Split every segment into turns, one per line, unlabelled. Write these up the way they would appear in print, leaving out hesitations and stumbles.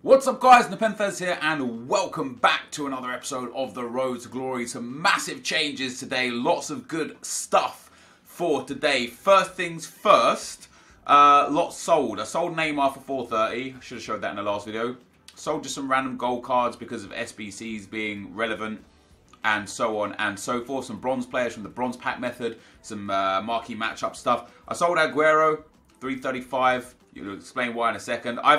What's up guys, Nepenthes here and welcome back to another episode of The Road to Glory. Some massive changes today, lots of good stuff for today. First things first, lots sold. I sold Neymar for 430, I should have showed that in the last video. Sold just some random gold cards because of SBCs being relevant and so on and so forth. Some bronze players from the bronze pack method, some marquee matchup stuff. I sold Aguero, 335. You'll explain why in a second. I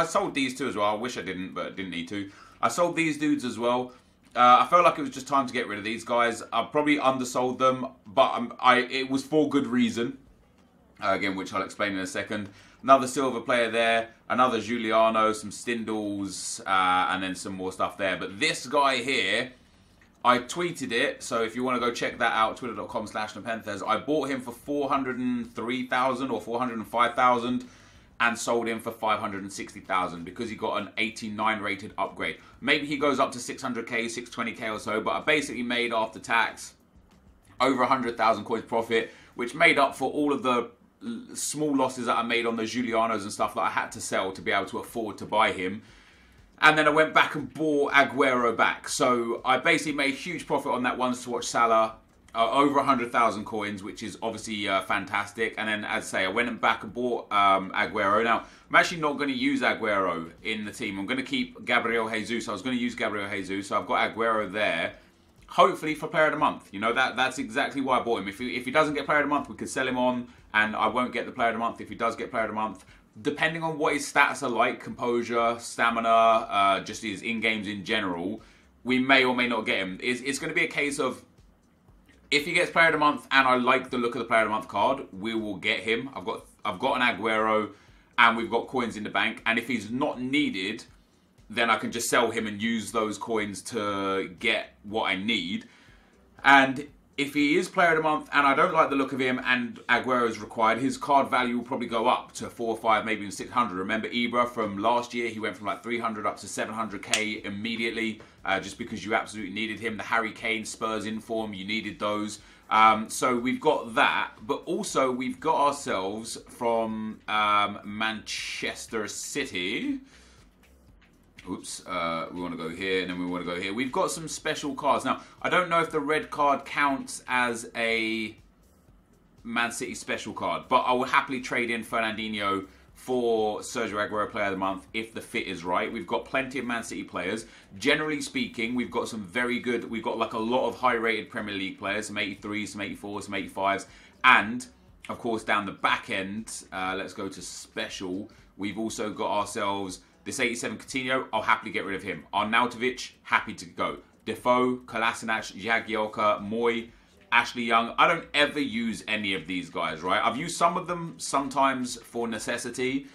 sold these two as well. I wish I didn't, but didn't need to. I sold these dudes as well. I felt like it was just time to get rid of these guys. I probably undersold them, but it was for good reason. Again, which I'll explain in a second. Another silver player there. Another Giuliano, some Stindls, and then some more stuff there. But this guy here, I tweeted it, so if you want to go check that out, twitter.com/Nepenthes. I bought him for 403,000 or 405,000 and sold him for 560,000 because he got an 89 rated upgrade. Maybe he goes up to 600k, 620k or so, but I basically made after tax over 100,000 coins profit, which made up for all of the small losses that I made on the Giulianos and stuff that I had to sell to be able to afford to buy him. And then I went back and bought Aguero back. So I basically made huge profit on that Ones to Watch Salah, over 100,000 coins, which is obviously fantastic. And then, as I say, I went back and bought Aguero. Now, I'm actually not going to use Aguero in the team. I'm going to keep Gabriel Jesus. I was going to use Gabriel Jesus, so I've got Aguero there. Hopefully for Player of the Month. You know, that's exactly why I bought him. If he doesn't get Player of the Month, we could sell him on, and I won't get the Player of the Month. If he does get Player of the Month, depending on what his stats are like, composure, stamina, just his in-games in general, we may or may not get him. It's going to be a case of, if he gets Player of the Month and I like the look of the Player of the Month card, we will get him. I've got an Aguero and we've got coins in the bank. And if he's not needed, then I can just sell him and use those coins to get what I need. And if he is Player of the Month and I don't like the look of him and Aguero is required, his card value will probably go up to 4 or 5, maybe even 600. Remember Ibra from last year? He went from like 300 up to 700k immediately, just because you absolutely needed him. The Harry Kane Spurs inform, you needed those. So we've got that, but also we've got ourselves from Manchester City. Oops, we want to go here and then we want to go here. We've got some special cards. Now, I don't know if the red card counts as a Man City special card, but I will happily trade in Fernandinho for Sergio Aguero Player of the Month if the fit is right. We've got plenty of Man City players. Generally speaking, we've got some very good, we've got like a lot of high-rated Premier League players, some 83s, some 84s, some 85s, and, of course, down the back end, let's go to special, we've also got ourselves this 87 Coutinho. I'll happily get rid of him. Arnautovic, happy to go. Defoe, Kolasinac, Jagielka, Moy, Ashley Young. I don't ever use any of these guys, right? I've used some of them sometimes for necessity.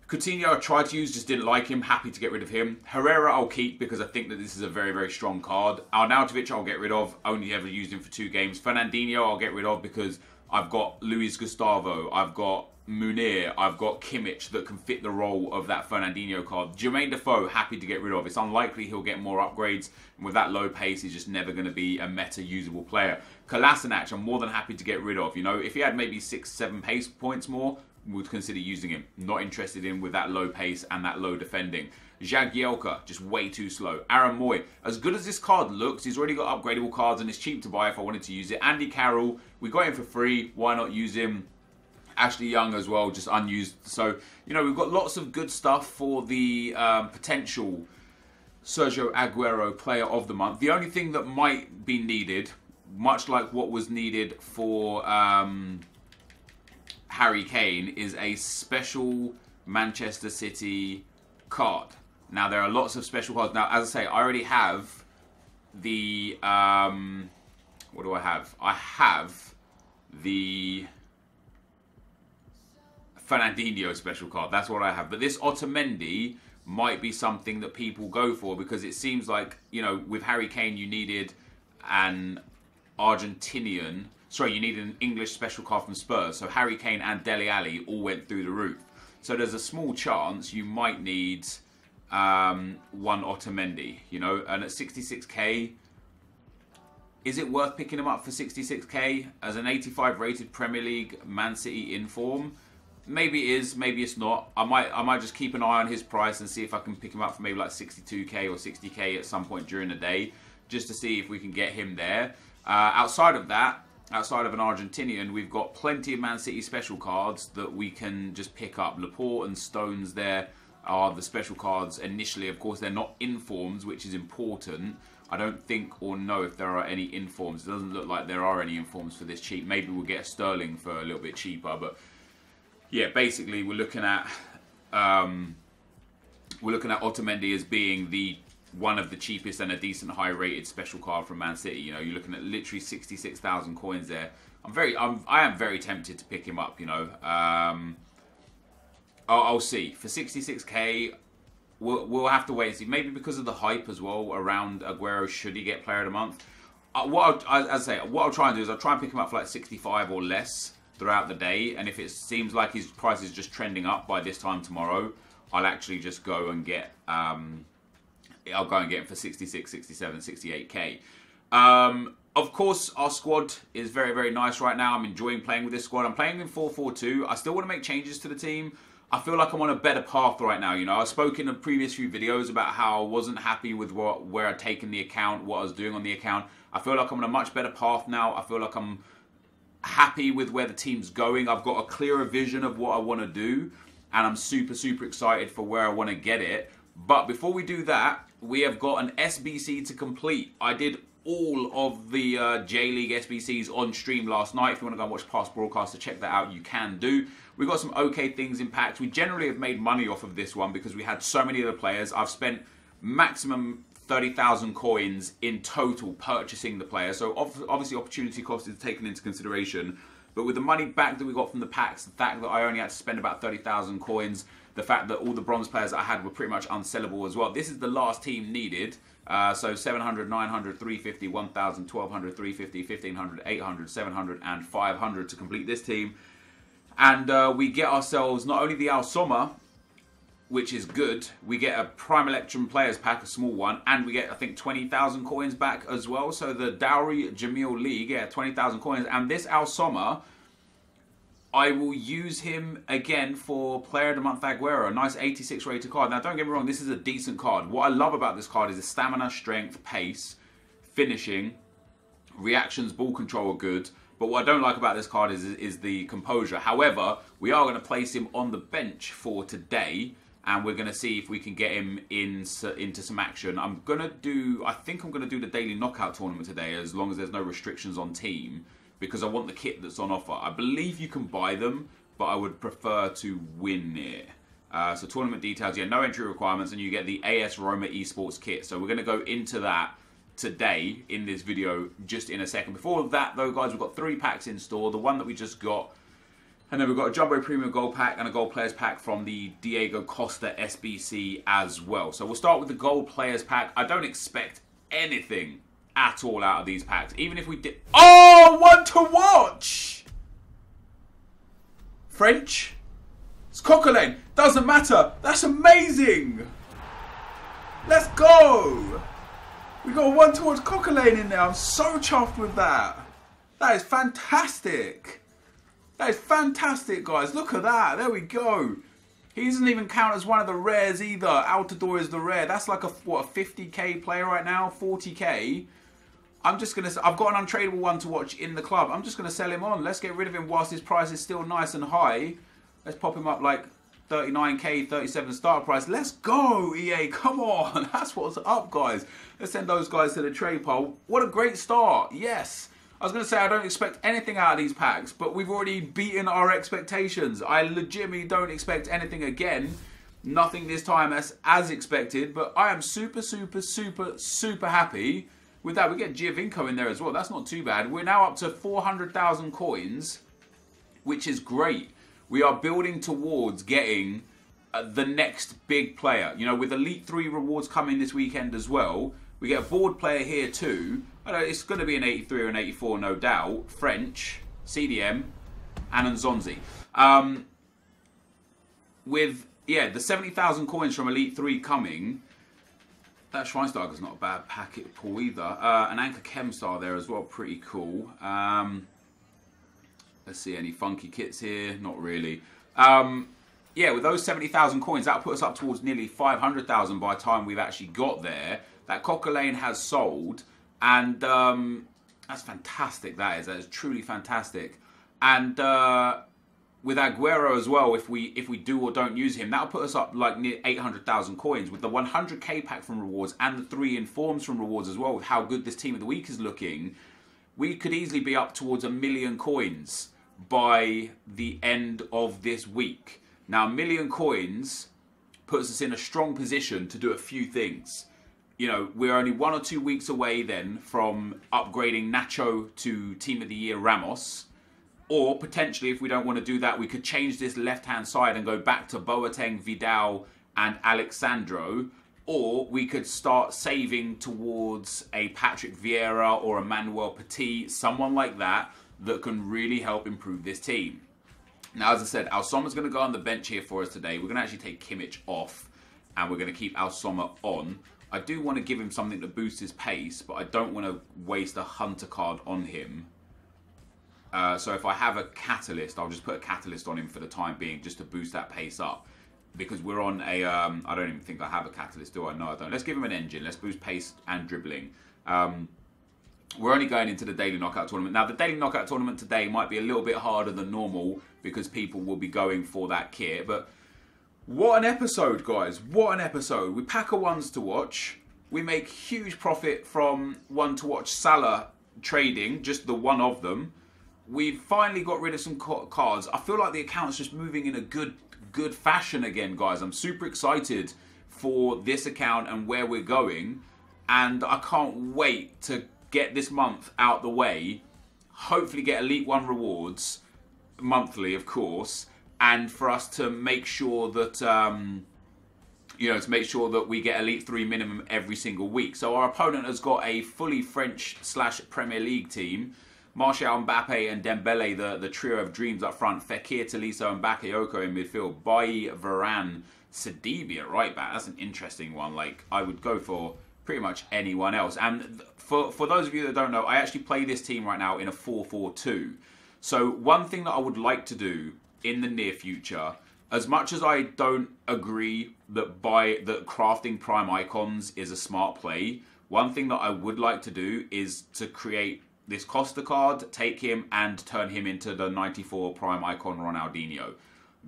Coutinho I tried to use, just didn't like him. Happy to get rid of him. Herrera I'll keep because I think that this is a very, very strong card. Arnautovic I'll get rid of. Only ever used him for 2 games. Fernandinho I'll get rid of because I've got Luis Gustavo. I've got Munir, I've got Kimmich that can fit the role of that Fernandinho card. Jermaine Defoe, happy to get rid of. It's unlikely he'll get more upgrades, and with that low pace, he's just never going to be a meta-usable player. Kolasinac, I'm more than happy to get rid of. You know, if he had maybe 6-7 pace points more, would consider using him. Not interested in with that low pace and that low defending. Jagielka, just way too slow. Aaron Moy, as good as this card looks, he's already got upgradable cards and it's cheap to buy if I wanted to use it. Andy Carroll, we got him for free. Why not use him? Ashley Young as well, just unused. So, you know, we've got lots of good stuff for the potential Sergio Aguero Player of the Month. The only thing that might be needed, much like what was needed for Harry Kane, is a special Manchester City card. Now, there are lots of special cards. Now, as I say, I already have the... what do I have? I have the Fernandinho special card. That's what I have. But this Otamendi might be something that people go for because it seems like, you know, with Harry Kane, you needed an Argentinian... Sorry, you needed an English special card from Spurs. So Harry Kane and Dele Alli all went through the roof. So there's a small chance you might need one Otamendi, you know, and at 66k, is it worth picking him up for 66k as an 85 rated Premier League Man City inform? Maybe it is, maybe it's not. I might just keep an eye on his price and see if I can pick him up for maybe like 62k or 60k at some point during the day, just to see if we can get him there. Outside of that, outside of an Argentinian, we've got plenty of Man City special cards that we can just pick up. Laporte and Stones there are the special cards initially. Of course, they're not informs, which is important. I don't think or know if there are any informs. It doesn't look like there are any informs for this cheap. Maybe we'll get a Sterling for a little bit cheaper, but yeah, basically we're looking at Otamendi as being the one of the cheapest and a decent high rated special card from Man City. You know, you're looking at literally 66,000 coins there. I am very tempted to pick him up. You know, I'll see. For 66k, we'll have to wait and see. Maybe because of the hype as well around Aguero, should he get Player of the Month. What I'll try and do is I'll try and pick him up for like 65 or less throughout the day, and if it seems like his price is just trending up by this time tomorrow, I'll actually just go and get I'll go and get him for 66, 67, 68k. Of course, our squad is very, very nice right now. I'm enjoying playing with this squad. I'm playing in 4-4-2. I still want to make changes to the team. I feel like I'm on a better path right now. You know, I spoke in the previous few videos about how I wasn't happy with where I'd taken the account, what I was doing on the account. I feel like I'm on a much better path now. I feel like I'm happy with where the team's going. I've got a clearer vision of what I want to do, and I'm super, super excited for where I want to get it. But before we do that, we have got an SBC to complete. I did all of the J-League SBCs on stream last night. If you want to go and watch past broadcasts to check that out, you can do. We got some okay things in packs. We generally have made money off of this one because we had so many other players. I've spent maximum 30,000 coins in total purchasing the player. So obviously opportunity cost is taken into consideration. But with the money back that we got from the packs, the fact that I only had to spend about 30,000 coins, the fact that all the bronze players I had were pretty much unsellable as well. This is the last team needed. So 700, 900, 350, 1,000, 1,200, 350, 1,500, 800, 700, and 500 to complete this team. And we get ourselves not only the Al Sommer, which is good, we get a Prime Electrum Players Pack, a small one, and we get, I think, 20,000 coins back as well. So the Dowry Jamil League, yeah, 20,000 coins. And this Al Sommer, I will use him again for Player of the Month Aguero, a nice 86 rated card. Now, don't get me wrong, this is a decent card. What I love about this card is the stamina, strength, pace, finishing, reactions, ball control are good. But what I don't like about this card is the composure. However, we are going to place him on the bench for today, and we're going to see if we can get him into some action. I think I'm going to do the daily knockout tournament today, as long as there's no restrictions on team, because I want the kit that's on offer. I believe you can buy them, but I would prefer to win it. So tournament details, yeah, no entry requirements, and you get the AS Roma Esports kit. So we're going to go into that today in this video just in a second. Before that though, guys, we've got 3 packs in store. The one that we just got, and then we've got a Jumbo Premium Gold Pack and a Gold Players Pack from the Diego Costa SBC as well. So we'll start with the Gold Players Pack. I don't expect anything at all out of these packs. Even if we did... Oh, one to watch! French? It's Coquelin. Doesn't matter. That's amazing. Let's go. We got a one towards Coquelin in there. I'm so chuffed with that. That is fantastic. That is fantastic, guys. Look at that. There we go. He doesn't even count as one of the rares either. Altidore is the rare. That's like a 50k player right now, 40k. I'm just gonna. I've got an untradeable one to watch in the club. I'm just gonna sell him on. Let's get rid of him whilst his price is still nice and high. Let's pop him up like 39k, 37 start price. Let's go, EA. Come on. That's what's up, guys. Let's send those guys to the trade pile. What a great start. Yes. I was going to say I don't expect anything out of these packs, but we've already beaten our expectations. I legitimately don't expect anything again. Nothing this time as expected, but I am super, super, super, super happy with that. We get Giovinco in there as well. That's not too bad. We're now up to 400,000 coins, which is great. We are building towards getting the next big player. You know, with Elite 3 rewards coming this weekend as well, we get a board player here too. I know it's going to be an 83 or an 84, no doubt. French, CDM, and Nzonzi. With, yeah, the 70,000 coins from Elite 3 coming, that Schweinsteiger's not a bad packet pull either. An Anchor Chemstar there as well, pretty cool. Let's see, any funky kits here? Not really. Yeah, with those 70,000 coins, that'll put us up towards nearly 500,000 by the time we've actually got there. That Cocker Lane has sold, and that's fantastic. That is truly fantastic. And with Aguero as well, if we do or don't use him, that'll put us up like near 800,000 coins with the 100k pack from rewards and the 3 informs from rewards as well. With how good this team of the week is looking, we could easily be up towards 1 million coins by the end of this week. Now, 1 million coins puts us in a strong position to do a few things. You know, we're only 1 or 2 weeks away then from upgrading Nacho to Team of the Year Ramos. Or potentially, if we don't want to do that, we could change this left-hand side and go back to Boateng, Vidal and Alexandro. Or we could start saving towards a Patrick Vieira or a Manuel Petit, someone like that can really help improve this team. Now, as I said, Al Sommer's going to go on the bench here for us today. We're going to actually take Kimmich off and we're going to keep Al Sommer on. I do want to give him something to boost his pace, but I don't want to waste a Hunter card on him. So if I have a Catalyst, I'll just put a Catalyst on him for the time being, just to boost that pace up. Because we're on a, I don't even think I have a Catalyst, do I? No, I don't. Let's give him an engine. Let's boost pace and dribbling. We're only going into the Daily Knockout Tournament. Now, the Daily Knockout Tournament today might be a little bit harder than normal because people will be going for that kit. But what an episode, guys. What an episode. We pack a ones to watch. We make huge profit from one to watch Salah trading, just the one of them. We've finally got rid of some cards. I feel like the account's just moving in a good fashion again, guys. I'm super excited for this account and where we're going. And I can't wait to get this month out the way. Hopefully get Elite 1 rewards monthly, of course. And for us to make sure that, you know, to make sure that we get Elite 3 minimum every single week. So our opponent has got a fully French/Premier League team. Martial, Mbappe and Dembele, the trio of dreams up front. Fekir, Tolisso and Bakayoko in midfield. Bailly, Varane, Sidibe at right back. That's an interesting one. Like, I would go for pretty much anyone else. And for those of you that don't know, I actually play this team right now in a 4-4-2. So one thing that I would like to do in the near future, as much as I don't agree that crafting prime icons is a smart play, one thing that I would like to do is to create this Costa card, take him and turn him into the 94 prime icon Ronaldinho.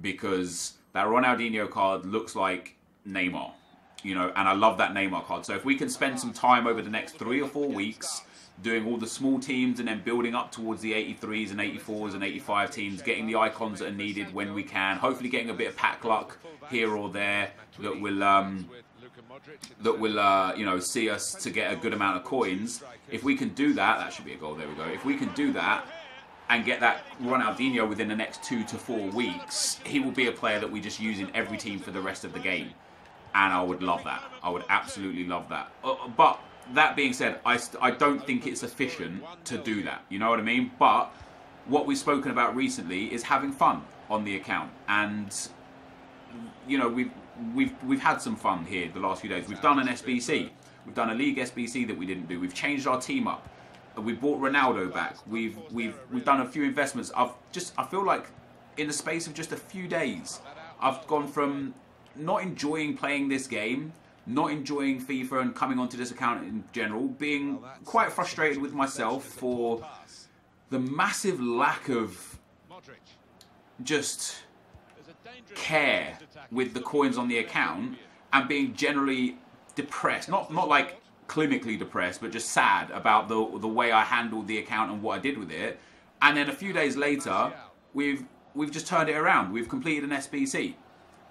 Because that Ronaldinho card looks like Neymar. You know, and I love that Neymar card. So if we can spend some time over the next 3 or 4 weeks doing all the small teams and then building up towards the 83s and 84s and 85 teams, getting the icons that are needed when we can, hopefully getting a bit of pack luck here or there that will you know, see us to get a good amount of coins. If we can do that, that should be a goal, there we go. If we can do that and get that Ronaldinho within the next 2 to 4 weeks, he will be a player that we just use in every team for the rest of the game. And I would love that. I would absolutely love that. But that being said, I don't think it's efficient to do that. You know what I mean? But what we've spoken about recently is having fun on the account. And, you know, we've had some fun here the last few days. We've done an SBC. We've done a League SBC that we didn't do. We've changed our team up. We brought Ronaldo back. We've done a few investments. I feel like in the space of just a few days, I've gone from not enjoying playing this game, not enjoying FIFA and coming onto this account in general, being quite frustrated with myself for the massive lack of just care with the coins on the account, and being generally depressed, not like clinically depressed, but just sad about the way I handled the account and what I did with it. And then a few days later, we've just turned it around. We've completed an SBC.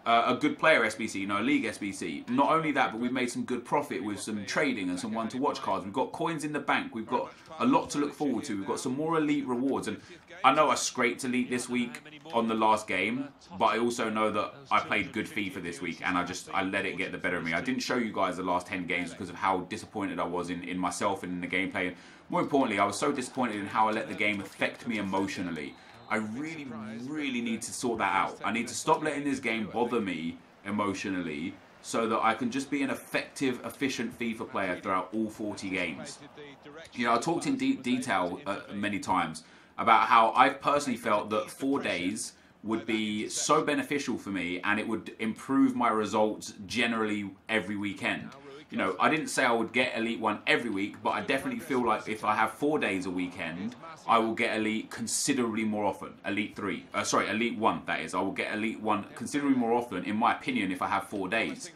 A good player SBC, you know, a League SBC. Not only that, but we've made some good profit with some trading and some one-to-watch cards. We've got coins in the bank. We've got a lot to look forward to. We've got some more elite rewards. And I know I scraped elite this week on the last game, but I also know that I played good FIFA this week, and I let it get the better of me. I didn't show you guys the last 10 games because of how disappointed I was in myself and in the gameplay. And more importantly, I was so disappointed in how I let the game affect me emotionally. I really, really need to sort that out. I need to stop letting this game bother me emotionally so that I can just be an effective, efficient FIFA player throughout all 40 games. You know, I talked in detail many times about how I've personally felt that 4 days would be so beneficial for me, and it would improve my results generally every weekend. You know, I didn't say I would get Elite 1 every week, but I definitely feel like if I have 4 days a weekend, I will get Elite considerably more often. Elite 1, that is. I will get Elite 1 considerably more often, in my opinion, if I have 4 days.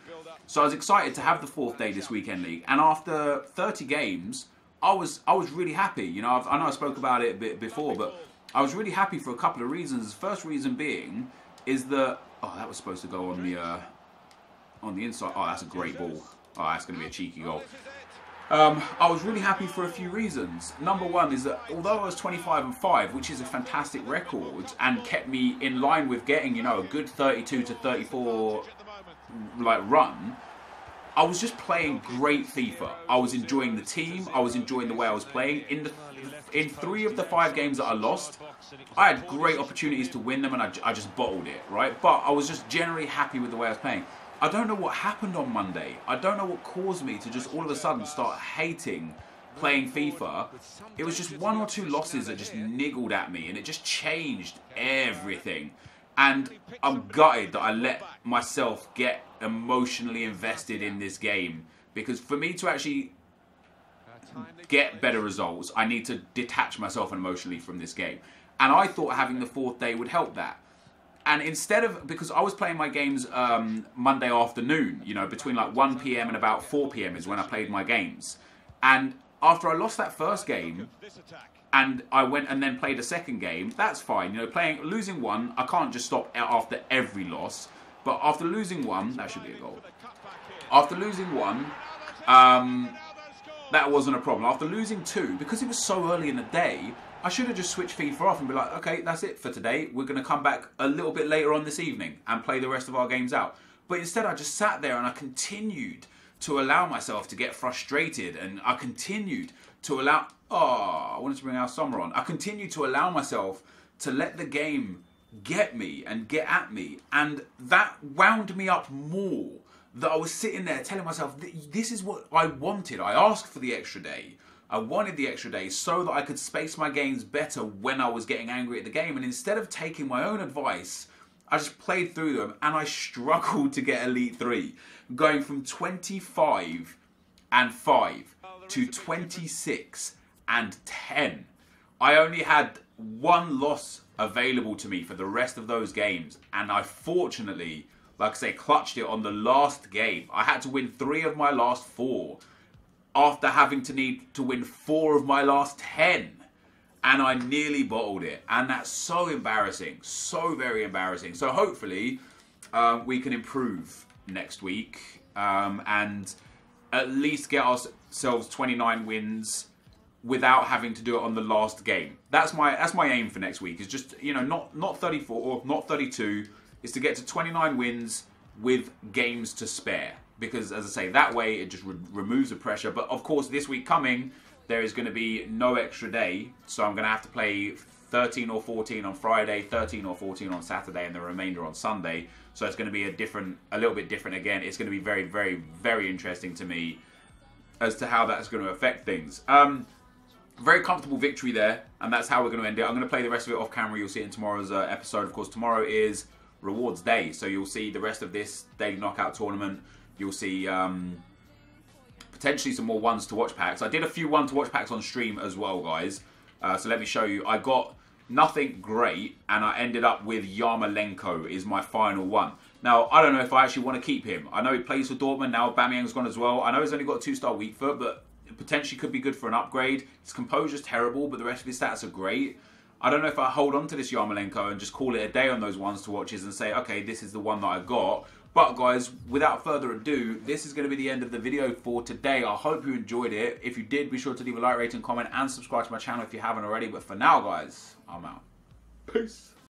So I was excited to have the 4th day this weekend league, and after 30 games, I was really happy. You know, I know I spoke about it a bit before, but I was really happy for a couple of reasons. The first reason being is that that was supposed to go on the inside. Oh, that's a great ball. Oh, that's going to be a cheeky goal. I was really happy for a few reasons. Number one is that although I was 25-5, which is a fantastic record, and kept me in line with getting, you know, a good 32 to 34 run, I was just playing great FIFA. I was enjoying the team. I was enjoying the way I was playing. In 3 of the 5 games that I lost, I had great opportunities to win them, and I just bottled it, right? But I was just generally happy with the way I was playing. I don't know what happened on Monday. I don't know what caused me to just all of a sudden start hating playing FIFA. It was just 1 or 2 losses that just niggled at me, and it just changed everything. And I'm gutted that I let myself get emotionally invested in this game, because for me to actually get better results, I need to detach myself emotionally from this game. And I thought having the 4th day would help that. And instead of, because I was playing my games Monday afternoon, you know, between like 1 PM and about 4 PM is when I played my games. And after I lost that first game, and I went and then played a second game, that's fine. You know, losing 1, I can't just stop after every loss. But after losing 1, that should be a goal. After losing 1, that wasn't a problem. After losing 2, because it was so early in the day, I should have just switched FIFA off and be like, okay, that's it for today. We're going to come back a little bit later on this evening and play the rest of our games out. But instead, I just sat there and I continued to allow myself to get frustrated, and I continued to allow... I wanted to bring Al Summer on. I continued to allow myself to let the game get me and get at me, and that wound me up more. That I was sitting there telling myself, this is what I wanted. I asked for the extra day. I wanted the extra day so that I could space my games better when I was getting angry at the game. And instead of taking my own advice, I just played through them, and I struggled to get Elite 3. Going from 25-5 to 26-10. I only had 1 loss available to me for the rest of those games. And I fortunately, like I say, clutched it on the last game. I had to win 3 of my last 4. After having to need to win 4 of my last 10. And I nearly bottled it. And that's so embarrassing. So very embarrassing. So hopefully we can improve next week. And at least get ourselves 29 wins without having to do it on the last game. That's my aim for next week. Is just, you know, not 34 or not 32. Is to get to 29 wins with games to spare. Because, as I say, that way it just removes the pressure. But, of course, this week coming, there is going to be no extra day. So I'm going to have to play 13 or 14 on Friday, 13 or 14 on Saturday, and the remainder on Sunday. So it's going to be a little bit different again. It's going to be very, very, very interesting to me as to how that's going to affect things. Very comfortable victory there, and that's how we're going to end it. I'm going to play the rest of it off camera. You'll see it in tomorrow's episode. Of course, tomorrow is Rewards Day. So you'll see the rest of this daily knockout tournament. You'll see potentially some more ones to watch packs. I did a few 1 to watch packs on stream as well, guys. So let me show you. I got nothing great, and I ended up with Yarmolenko is my final one. Now, I don't know if I actually want to keep him. I know he plays for Dortmund. Now Aubameyang's gone as well. I know he's only got a 2-star weak foot, but it potentially could be good for an upgrade. His composure's terrible, but the rest of his stats are great. I don't know if I hold on to this Yarmolenko and just call it a day on those 1s to watches and say, okay, this is the one that I got. But guys, without further ado, this is going to be the end of the video for today. I hope you enjoyed it. If you did, be sure to leave a like, rating, comment, and subscribe to my channel if you haven't already. But for now, guys, I'm out. Peace.